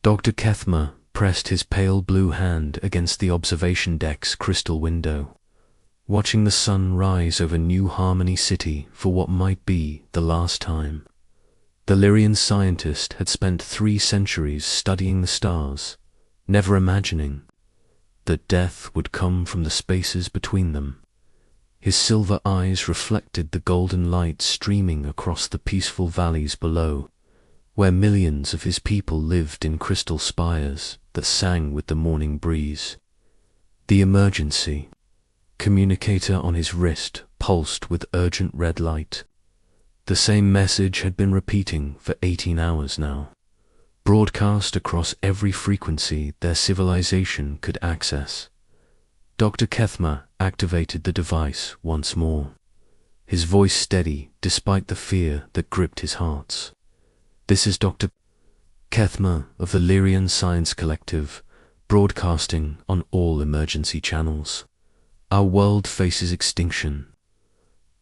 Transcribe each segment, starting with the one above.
Dr. Kethmer pressed his pale blue hand against the observation deck's crystal window, watching the sun rise over New Harmony City for what might be the last time. The Lyrian scientist had spent 3 centuries studying the stars, never imagining that death would come from the spaces between them. His silver eyes reflected the golden light streaming across the peaceful valleys below, where millions of his people lived in crystal spires that sang with the morning breeze. The emergency communicator on his wrist pulsed with urgent red light. The same message had been repeating for 18 hours now, broadcast across every frequency their civilization could access. Dr. Kethmer activated the device once more, his voice steady despite the fear that gripped his hearts. "This is Dr. Kethmer of the Lyrian Science Collective, broadcasting on all emergency channels. Our world faces extinction.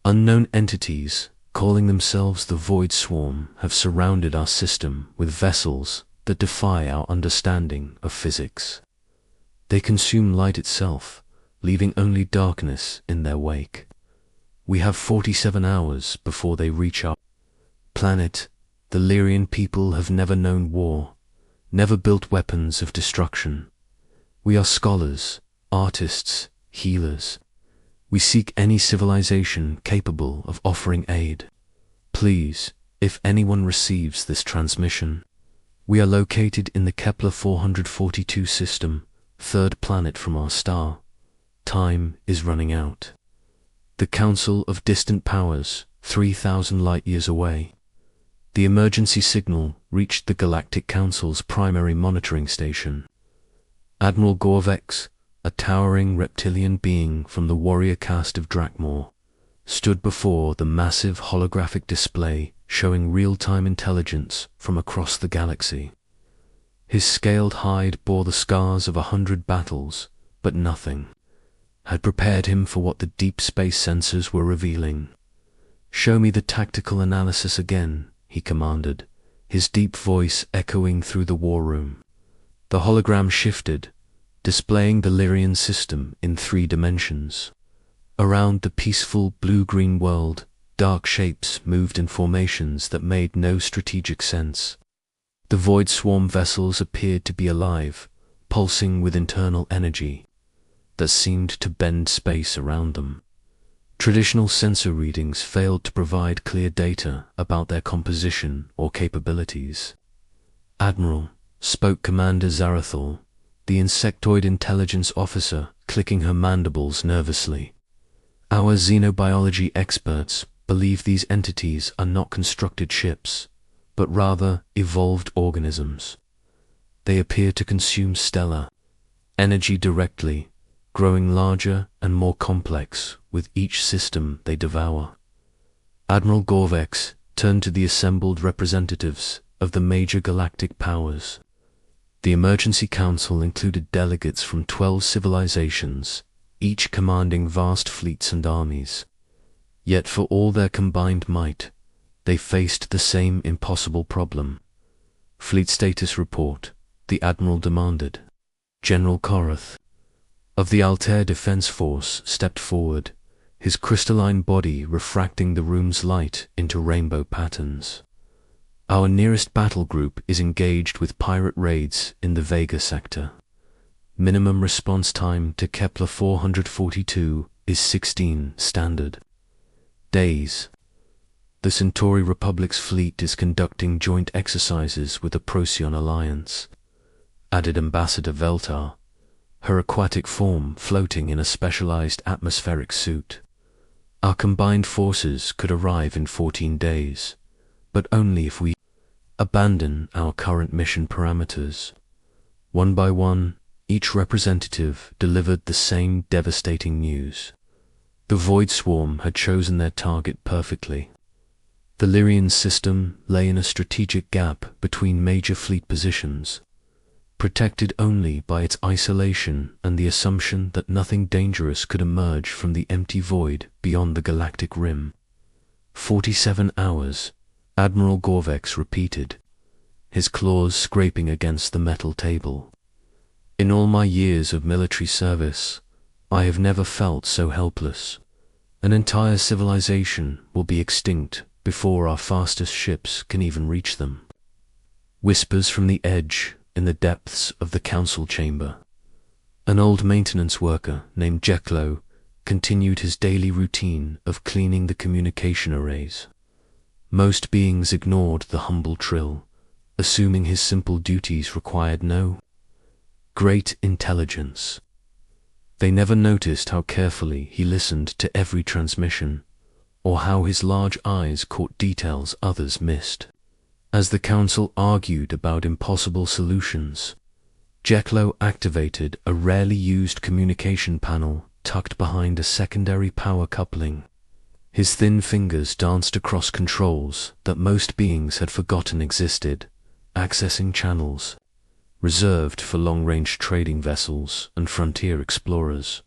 Unknown entities, calling themselves the Void Swarm, have surrounded our system with vessels that defy our understanding of physics. They consume light itself, leaving only darkness in their wake. We have 47 hours before they reach our planet. The Lyrian people have never known war, never built weapons of destruction. We are scholars, artists, healers. We seek any civilization capable of offering aid. Please, if anyone receives this transmission, we are located in the Kepler 442 system, 3rd planet from our star. Time is running out. The Council of Distant Powers, 3,000 light-years away." The emergency signal reached the Galactic Council's primary monitoring station. Admiral Gorvex, a towering reptilian being from the warrior caste of Drakmor, stood before the massive holographic display showing real-time intelligence from across the galaxy. His scaled hide bore the scars of 100 battles, but nothing had prepared him for what the deep space sensors were revealing. "Show me the tactical analysis again," he commanded, his deep voice echoing through the war room. The hologram shifted, displaying the Lyrian system in 3 dimensions. Around the peaceful blue-green world, dark shapes moved in formations that made no strategic sense. The Void Swarm vessels appeared to be alive, pulsing with internal energy that seemed to bend space around them. Traditional sensor readings failed to provide clear data about their composition or capabilities. "Admiral," spoke Commander Zarathal, the insectoid intelligence officer, clicking her mandibles nervously. "Our xenobiology experts believe these entities are not constructed ships, but rather evolved organisms. They appear to consume stellar energy directly, growing larger and more complex with each system they devour." Admiral Gorvex turned to the assembled representatives of the major galactic powers. The Emergency Council included delegates from 12 civilizations, each commanding vast fleets and armies. Yet for all their combined might, they faced the same impossible problem. "Fleet status report," the Admiral demanded. General Korath of the Altair Defense Force stepped forward, his crystalline body refracting the room's light into rainbow patterns. "Our nearest battle group is engaged with pirate raids in the Vega sector. Minimum response time to Kepler 442 is 16 standard days. The Centauri Republic's fleet is conducting joint exercises with the Procyon Alliance," added Ambassador Veltar, her aquatic form floating in a specialized atmospheric suit. "Our combined forces could arrive in 14 days, but only if we abandon our current mission parameters." One by one, each representative delivered the same devastating news. The Void Swarm had chosen their target perfectly. The Lyrian system lay in a strategic gap between major fleet positions, protected only by its isolation and the assumption that nothing dangerous could emerge from the empty void beyond the galactic rim. 47 hours, Admiral Gorvex repeated, his claws scraping against the metal table. In all my years of military service, I have never felt so helpless. An entire civilization will be extinct before our fastest ships can even reach them. Whispers from the edge in the depths of the council chamber. An old maintenance worker named Jeklo continued his daily routine of cleaning the communication arrays. Most beings ignored the humble trill, assuming his simple duties required no great intelligence. They never noticed how carefully he listened to every transmission, or how his large eyes caught details others missed. As the council argued about impossible solutions, Jeklo activated a rarely used communication panel tucked behind a secondary power coupling. His thin fingers danced across controls that most beings had forgotten existed, accessing channels reserved for long-range trading vessels and frontier explorers.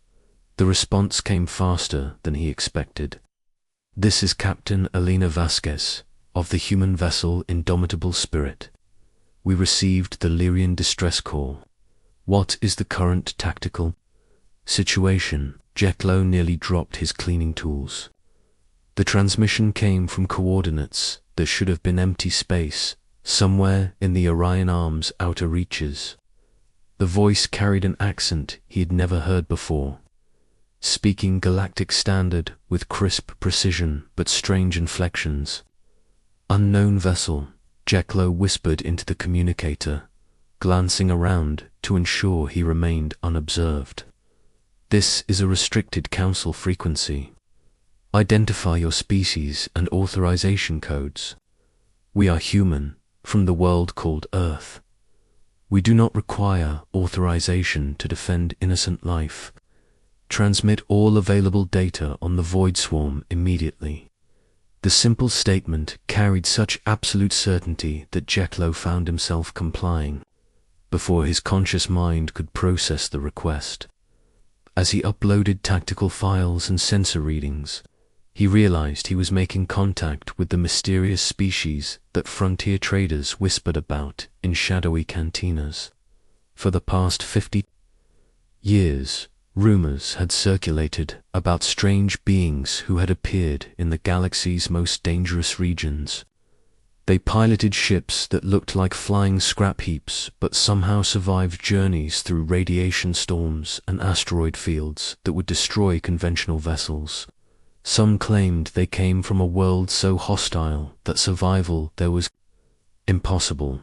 The response came faster than he expected. "This is Captain Elena Vasquez of the human vessel Indomitable Spirit. We received the Lyrian distress call. What is the current tactical situation?" Jeklo nearly dropped his cleaning tools. The transmission came from coordinates that should have been empty space, somewhere in the Orion Arm's outer reaches. The voice carried an accent he had never heard before, speaking Galactic Standard with crisp precision but strange inflections. "Unknown vessel," Jeklo whispered into the communicator, glancing around to ensure he remained unobserved. "This is a restricted council frequency. Identify your species and authorization codes. We are human, from the world called Earth. We do not require authorization to defend innocent life. Transmit all available data on the Void Swarm immediately." The simple statement carried such absolute certainty that Jeklo found himself complying before his conscious mind could process the request. As he uploaded tactical files and sensor readings, he realized he was making contact with the mysterious species that frontier traders whispered about in shadowy cantinas. For the past 50 years, rumors had circulated about strange beings who had appeared in the galaxy's most dangerous regions. They piloted ships that looked like flying scrap heaps but somehow survived journeys through radiation storms and asteroid fields that would destroy conventional vessels. Some claimed they came from a world so hostile that survival there was impossible.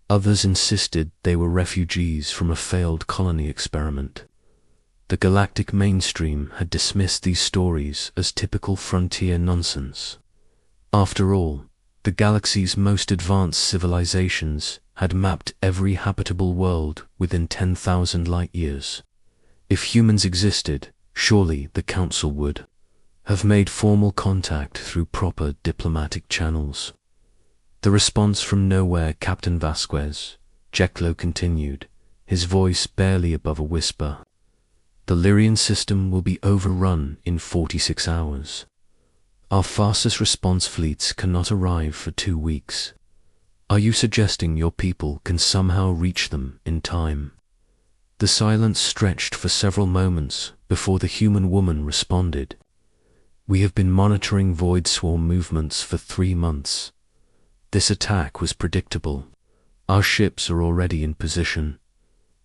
Others insisted they were refugees from a failed colony experiment. The galactic mainstream had dismissed these stories as typical frontier nonsense. After all, the galaxy's most advanced civilizations had mapped every habitable world within 10,000 light-years. If humans existed, surely the Council would have made formal contact through proper diplomatic channels. The response from nowhere, Captain Vasquez, Jeklo continued, his voice barely above a whisper. "The Lyrian system will be overrun in 46 hours. Our fastest response fleets cannot arrive for 2 weeks. Are you suggesting your people can somehow reach them in time?" The silence stretched for several moments before the human woman responded. "We have been monitoring Void Swarm movements for 3 months. This attack was predictable. Our ships are already in position."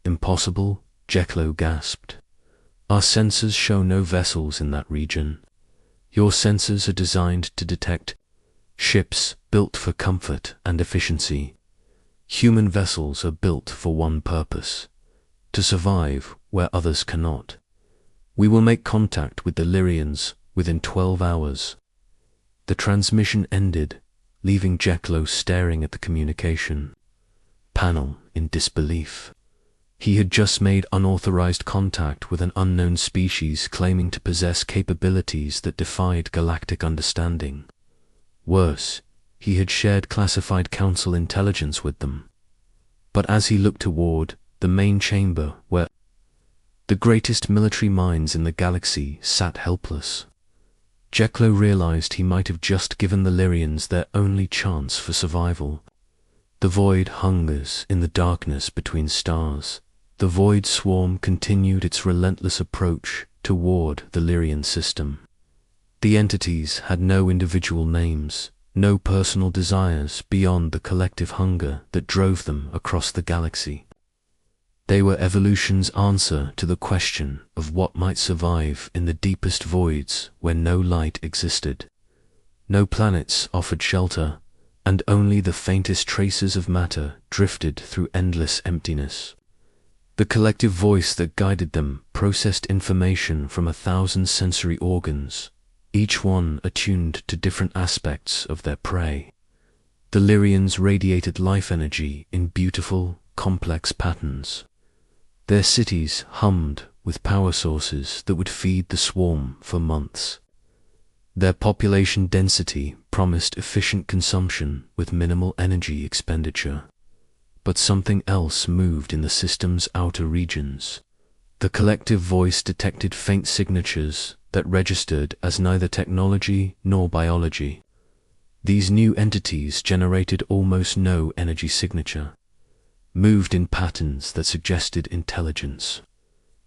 "Impossible?" Jeklo gasped. "Our sensors show no vessels in that region. Your sensors are designed to detect ships built for comfort and efficiency. Human vessels are built for one purpose: to survive where others cannot. We will make contact with the Lyrians within 12 hours. The transmission ended, leaving Jeklo staring at the communication panel in disbelief. He had just made unauthorized contact with an unknown species claiming to possess capabilities that defied galactic understanding. Worse, he had shared classified council intelligence with them. But as he looked toward the main chamber where the greatest military minds in the galaxy sat helpless, Jeklo realized he might have just given the Lyrians their only chance for survival. The void hungers in the darkness between stars. The void swarm continued its relentless approach toward the Lyrian system. The entities had no individual names, no personal desires beyond the collective hunger that drove them across the galaxy. They were evolution's answer to the question of what might survive in the deepest voids where no light existed. No planets offered shelter, and only the faintest traces of matter drifted through endless emptiness. The collective voice that guided them processed information from 1,000 sensory organs, each one attuned to different aspects of their prey. The Lyrians radiated life energy in beautiful, complex patterns. Their cities hummed with power sources that would feed the swarm for months. Their population density promised efficient consumption with minimal energy expenditure. But something else moved in the system's outer regions. The collective voice detected faint signatures that registered as neither technology nor biology. These new entities generated almost no energy signature, moved in patterns that suggested intelligence,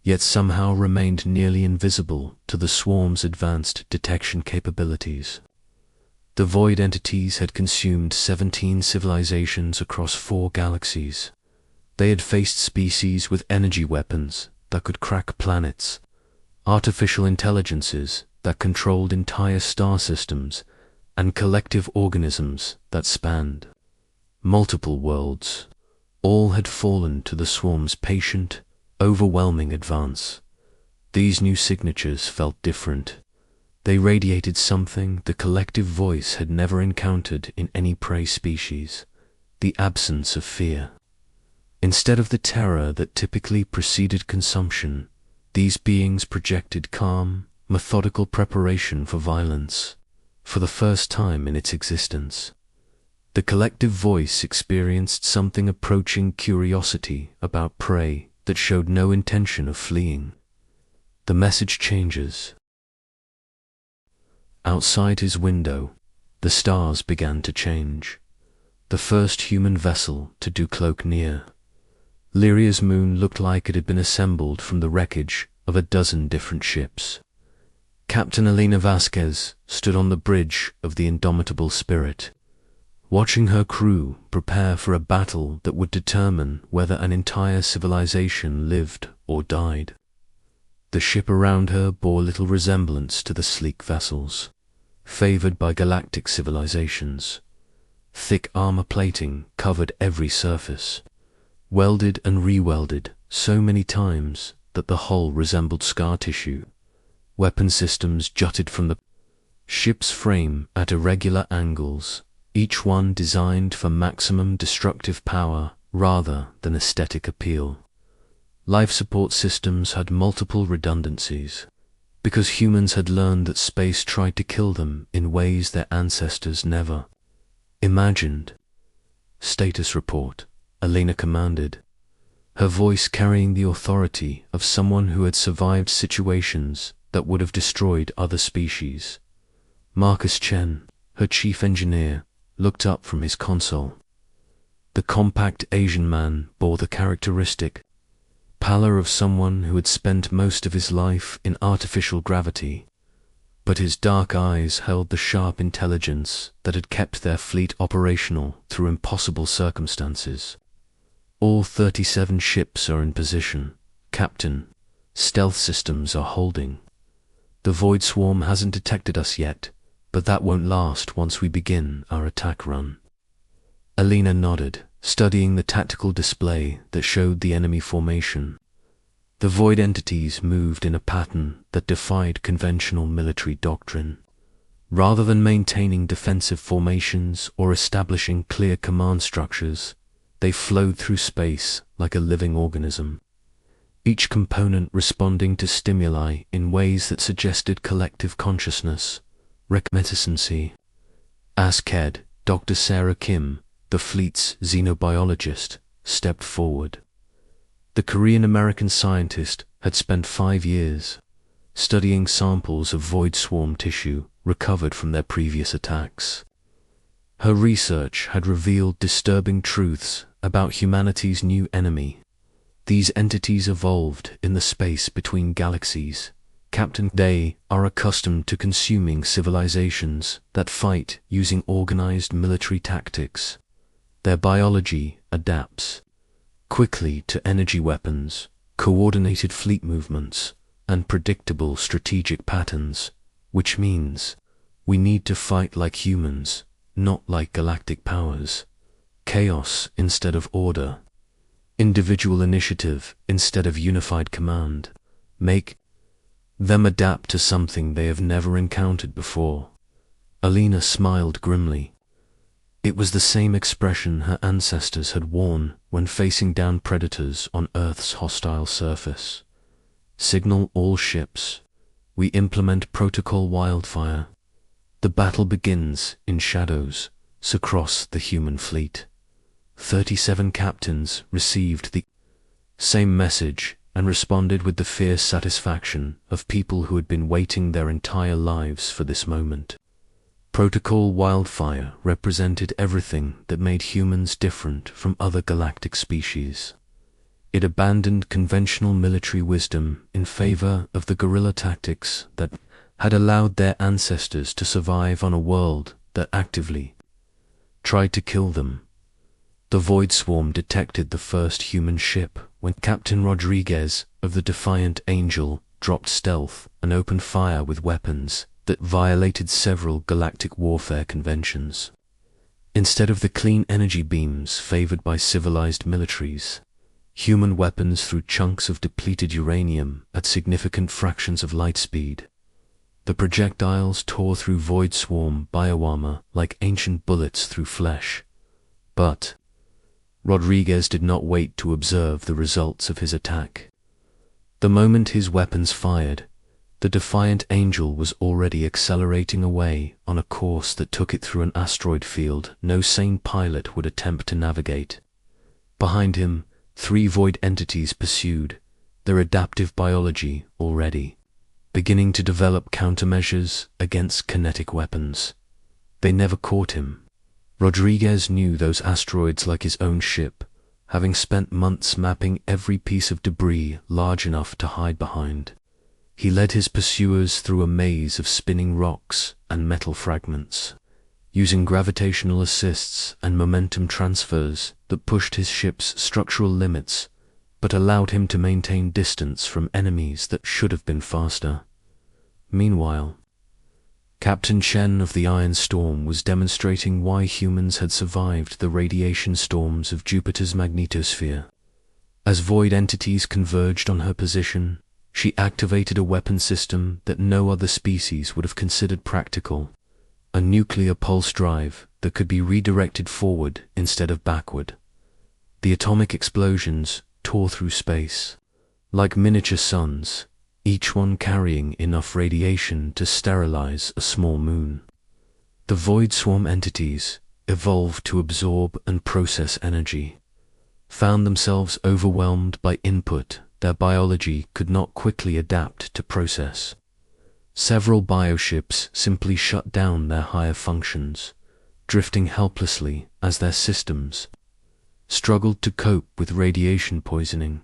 yet somehow remained nearly invisible to the swarm's advanced detection capabilities. The void entities had consumed 17 civilizations across 4 galaxies. They had faced species with energy weapons that could crack planets, artificial intelligences that controlled entire star systems, and collective organisms that spanned multiple worlds. All had fallen to the swarm's patient, overwhelming advance. These new signatures felt different. They radiated something the collective voice had never encountered in any prey species: the absence of fear. Instead of the terror that typically preceded consumption, these beings projected calm, methodical preparation for violence. For the first time in its existence, the collective voice experienced something approaching curiosity about prey that showed no intention of fleeing. The message changes. Outside his window, the stars began to change. The first human vessel to do cloak near. Lyria's moon looked like it had been assembled from the wreckage of a dozen different ships. Captain Elena Vasquez stood on the bridge of the Indomitable Spirit, watching her crew prepare for a battle that would determine whether an entire civilization lived or died. The ship around her bore little resemblance to the sleek vessels, favored by galactic civilizations. Thick armor plating covered every surface, welded and re-welded so many times that the hull resembled scar tissue. Weapon systems jutted from the ship's frame at irregular angles, each one designed for maximum destructive power rather than aesthetic appeal. Life support systems had multiple redundancies, because humans had learned that space tried to kill them in ways their ancestors never imagined. Status report, Elena commanded, her voice carrying the authority of someone who had survived situations that would have destroyed other species. Marcus Chen, her chief engineer, looked up from his console. The compact Asian man bore the characteristic pallor of someone who had spent most of his life in artificial gravity, but his dark eyes held the sharp intelligence that had kept their fleet operational through impossible circumstances. All 37 ships are in position, Captain. Stealth systems are holding. The Void Swarm hasn't detected us yet, but that won't last once we begin our attack run. Elena nodded, studying the tactical display that showed the enemy formation. The void entities moved in a pattern that defied conventional military doctrine. Rather than maintaining defensive formations or establishing clear command structures, they flowed through space like a living organism, each component responding to stimuli in ways that suggested collective consciousness, reconnaissance. Asked, Dr. Sarah Kim, the fleet's xenobiologist, stepped forward. The Korean-American scientist had spent 5 years studying samples of void swarm tissue recovered from their previous attacks. Her research had revealed disturbing truths about humanity's new enemy. These entities evolved in the space between galaxies. Captain, they are accustomed to consuming civilizations that fight using organized military tactics. Their biology adapts quickly to energy weapons, coordinated fleet movements, and predictable strategic patterns, which means we need to fight like humans, not like galactic powers. Chaos instead of order. Individual initiative instead of unified command. Make them adapt to something they have never encountered before. Alina smiled grimly. It was the same expression her ancestors had worn when facing down predators on Earth's hostile surface. Signal all ships. We implement Protocol Wildfire. The battle begins in shadows, across the human fleet. 37 captains received the same message and responded with the fierce satisfaction of people who had been waiting their entire lives for this moment. Protocol Wildfire represented everything that made humans different from other galactic species. It abandoned conventional military wisdom in favor of the guerrilla tactics that had allowed their ancestors to survive on a world that actively tried to kill them. The Void Swarm detected the first human ship when Captain Rodriguez of the Defiant Angel dropped stealth and opened fire with weapons that violated several galactic warfare conventions. Instead of the clean energy beams favored by civilized militaries, human weapons threw chunks of depleted uranium at significant fractions of light speed. The projectiles tore through Void Swarm bioarmor like ancient bullets through flesh. But Rodriguez did not wait to observe the results of his attack. The moment his weapons fired, the Defiant Angel was already accelerating away on a course that took it through an asteroid field no sane pilot would attempt to navigate. Behind him, 3 void entities pursued, their adaptive biology already beginning to develop countermeasures against kinetic weapons. They never caught him. Rodriguez knew those asteroids like his own ship, having spent months mapping every piece of debris large enough to hide behind. He led his pursuers through a maze of spinning rocks and metal fragments, using gravitational assists and momentum transfers that pushed his ship's structural limits, but allowed him to maintain distance from enemies that should have been faster. Meanwhile, Captain Chen of the Iron Storm was demonstrating why humans had survived the radiation storms of Jupiter's magnetosphere. As void entities converged on her position, she activated a weapon system that no other species would have considered practical, a nuclear pulse drive that could be redirected forward instead of backward. The atomic explosions tore through space, like miniature suns, each one carrying enough radiation to sterilize a small moon. The Void Swarm entities evolved to absorb and process energy, found themselves overwhelmed by input their biology could not quickly adapt to process. Several bioships simply shut down their higher functions, drifting helplessly as their systems struggled to cope with radiation poisoning.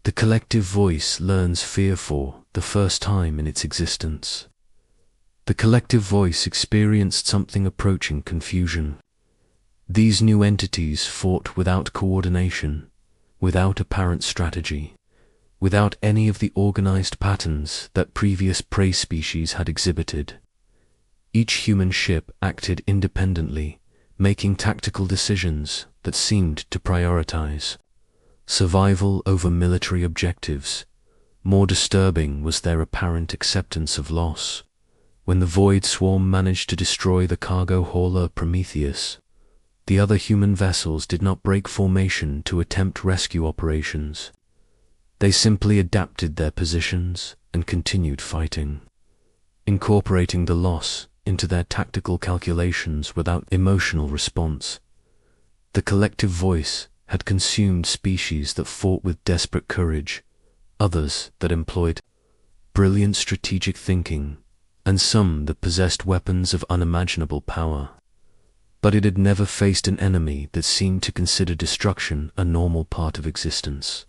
The collective voice learns fear for the first time in its existence. The collective voice experienced something approaching confusion. These new entities fought without coordination, without apparent strategy, without any of the organized patterns that previous prey species had exhibited. Each human ship acted independently, making tactical decisions that seemed to prioritize survival over military objectives. More disturbing was their apparent acceptance of loss. When the Void Swarm managed to destroy the cargo hauler Prometheus, the other human vessels did not break formation to attempt rescue operations. They simply adapted their positions and continued fighting, incorporating the loss into their tactical calculations without emotional response. The collective voice had consumed species that fought with desperate courage, others that employed brilliant strategic thinking, and some that possessed weapons of unimaginable power. but it had never faced an enemy that seemed to consider destruction a normal part of existence,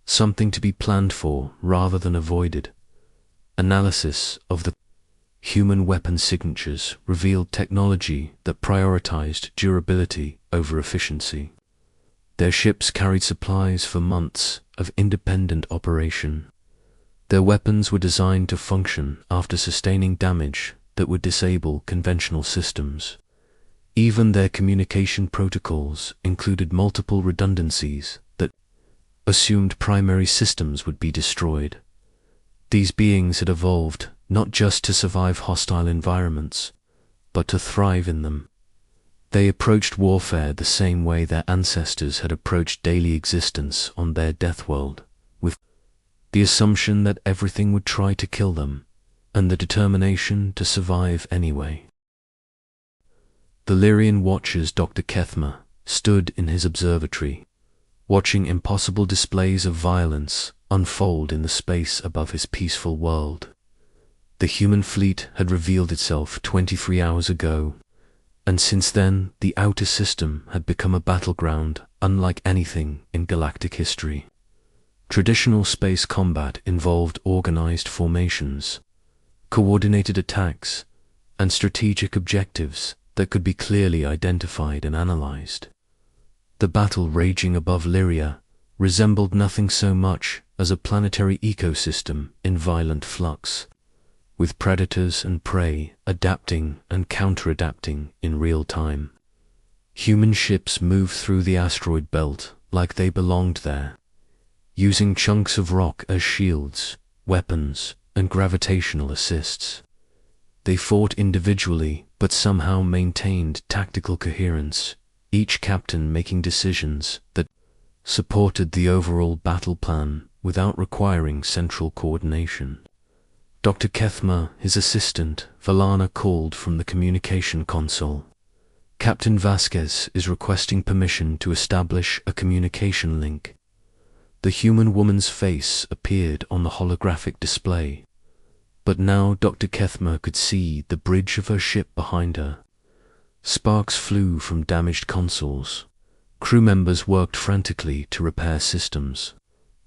something to be planned for rather than avoided. Analysis of the human weapon signatures revealed technology that prioritized durability over efficiency. Their ships carried supplies for months of independent operation. Their weapons were designed to function after sustaining damage that would disable conventional systems. Even their communication protocols included multiple redundancies that assumed primary systems would be destroyed. These beings had evolved not just to survive hostile environments, but to thrive in them. They approached warfare the same way their ancestors had approached daily existence on their death world, with the assumption that everything would try to kill them, and the determination to survive anyway. The Lyrian Watcher's Dr. Kethma stood in his observatory, watching impossible displays of violence unfold in the space above his peaceful world. The human fleet had revealed itself 23 hours ago, and since then the outer system had become a battleground unlike anything in galactic history. Traditional space combat involved organized formations, coordinated attacks, and strategic objectives that could be clearly identified and analyzed. The battle raging above Lyria resembled nothing so much as a planetary ecosystem in violent flux, with predators and prey adapting and counter-adapting in real time. Human ships moved through the asteroid belt like they belonged there, using chunks of rock as shields, weapons, and gravitational assists. They fought individually but somehow maintained tactical coherence, each captain making decisions that supported the overall battle plan without requiring central coordination. Dr. Kethma, his assistant, Valana, called from the communication console. Captain Vasquez is requesting permission to establish a communication link. The human woman's face appeared on the holographic display, but now Dr. Kethma could see the bridge of her ship behind her. Sparks flew from damaged consoles. Crew members worked frantically to repair systems.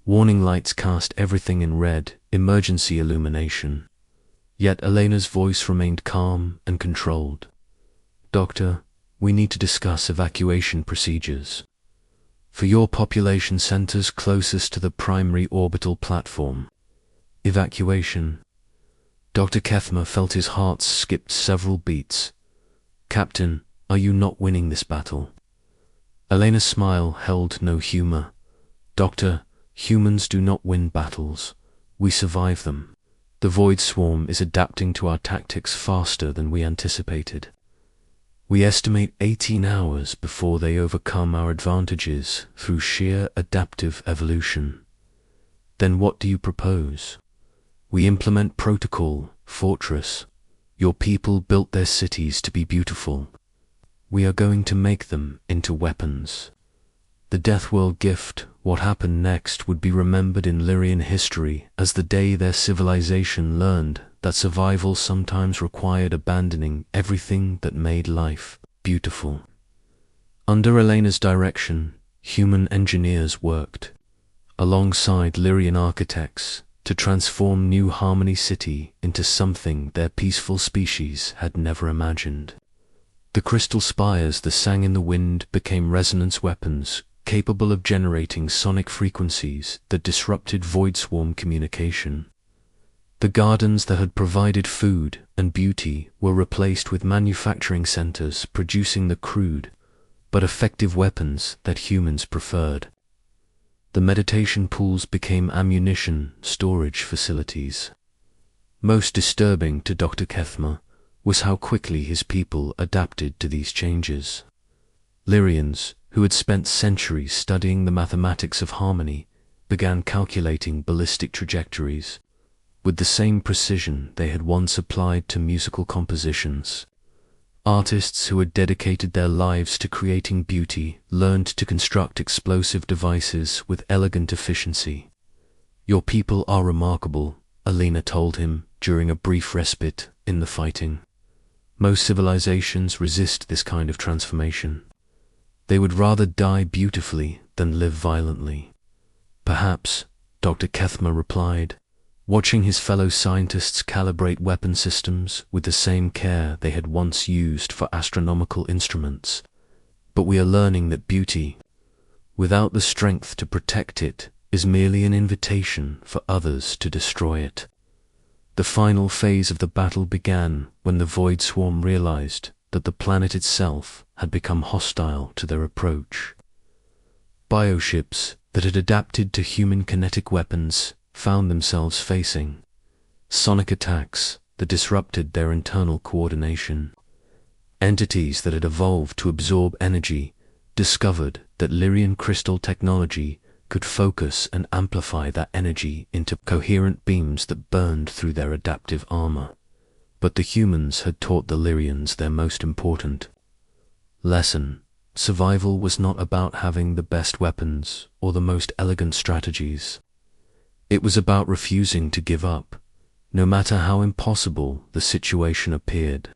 Warning lights cast everything in red, emergency illumination. Yet Elena's voice remained calm and controlled. "Doctor, we need to discuss evacuation procedures. For your population centers closest to the primary orbital platform. Evacuation." Dr. Kethma felt his heart skipped several beats. "Captain, are you not winning this battle?" Elena's smile held no humor. "Doctor, humans do not win battles. We survive them. The Void Swarm is adapting to our tactics faster than we anticipated. We estimate 18 hours before they overcome our advantages through sheer adaptive evolution. Then what do you propose? We implement protocol, Fortress. Your people built their cities to be beautiful. We are going to make them into weapons. The Deathworld gift, what happened next, would be remembered in Lyrian history as the day their civilization learned that survival sometimes required abandoning everything that made life beautiful. Under Elena's direction, human engineers worked, alongside Lyrian architects, to transform New Harmony City into something their peaceful species had never imagined. The crystal spires that sang in the wind became resonance weapons capable of generating sonic frequencies that disrupted Void Swarm communication. The gardens that had provided food and beauty were replaced with manufacturing centers producing the crude but effective weapons that humans preferred. The meditation pools became ammunition storage facilities. Most disturbing to Dr. Kethma was how quickly his people adapted to these changes. Lyrians, who had spent centuries studying the mathematics of harmony, began calculating ballistic trajectories with the same precision they had once applied to musical compositions. Artists who had dedicated their lives to creating beauty learned to construct explosive devices with elegant efficiency. "Your people are remarkable," Elena told him during a brief respite in the fighting. Most civilizations resist this kind of transformation. They would rather die beautifully than live violently. Perhaps, Dr. Kethma replied, watching his fellow scientists calibrate weapon systems with the same care they had once used for astronomical instruments. But we are learning that beauty, without the strength to protect it, is merely an invitation for others to destroy it. The final phase of the battle began when the Void Swarm realized that the planet itself had become hostile to their approach. Bioships that had adapted to human kinetic weapons found themselves facing sonic attacks that disrupted their internal coordination. Entities that had evolved to absorb energy discovered that Lyrian crystal technology could focus and amplify that energy into coherent beams that burned through their adaptive armor. But the humans had taught the Lyrians their most important lesson. Survival was not about having the best weapons or the most elegant strategies. It was about refusing to give up, no matter how impossible the situation appeared.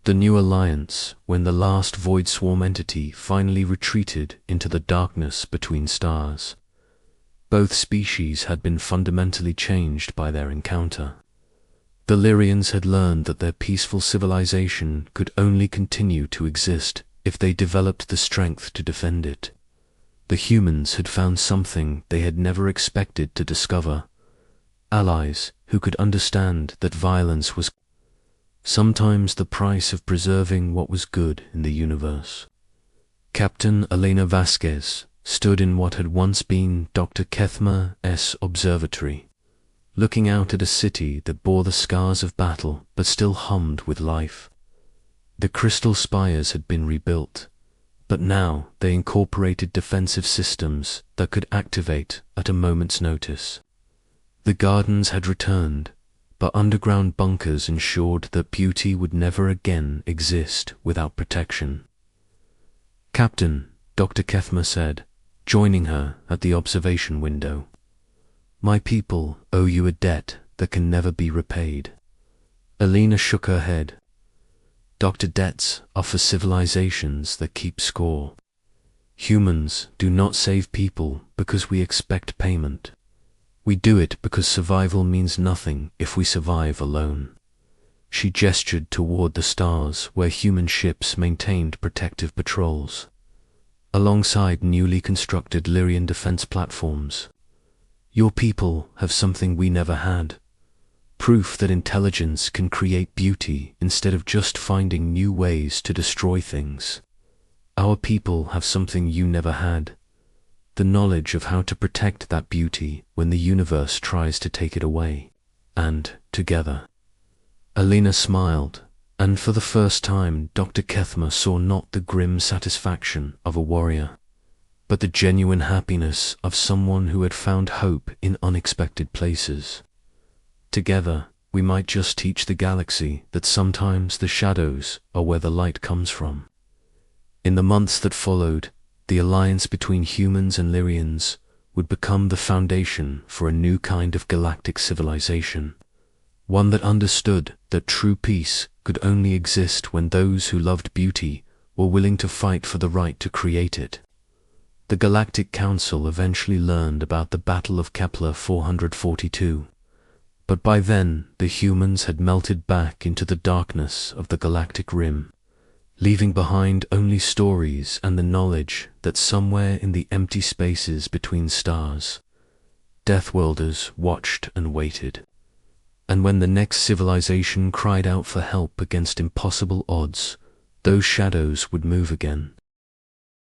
The new alliance, when the last Void Swarm entity finally retreated into the darkness between stars. Both species had been fundamentally changed by their encounter. The Lyrians had learned that their peaceful civilization could only continue to exist if they developed the strength to defend it. The humans had found something they had never expected to discover: allies who could understand that violence was sometimes the price of preserving what was good in the universe. Captain Elena Vasquez stood in what had once been Dr. Kethma's observatory, looking out at a city that bore the scars of battle but still hummed with life. The crystal spires had been rebuilt, but now they incorporated defensive systems that could activate at a moment's notice. The gardens had returned, but underground bunkers ensured that beauty would never again exist without protection. "Captain," Dr. Kethma said, joining her at the observation window, "my people owe you a debt that can never be repaid." Elena shook her head. "Dr. Debts are for civilizations that keep score. Humans do not save people because we expect payment. We do it because survival means nothing if we survive alone." She gestured toward the stars where human ships maintained protective patrols, alongside newly constructed Lyrian defense platforms. "Your people have something we never had. Proof that intelligence can create beauty instead of just finding new ways to destroy things. Our people have something you never had: the knowledge of how to protect that beauty when the universe tries to take it away. And, together." Elena smiled, and for the first time Dr. Kethma saw not the grim satisfaction of a warrior, but the genuine happiness of someone who had found hope in unexpected places. "Together, we might just teach the galaxy that sometimes the shadows are where the light comes from." In the months that followed, the alliance between humans and Lyrians would become the foundation for a new kind of galactic civilization, one that understood that true peace could only exist when those who loved beauty were willing to fight for the right to create it. The Galactic Council eventually learned about the Battle of Kepler 442, but by then the humans had melted back into the darkness of the galactic rim, leaving behind only stories and the knowledge that somewhere in the empty spaces between stars, Deathworlders watched and waited. And when the next civilization cried out for help against impossible odds, those shadows would move again,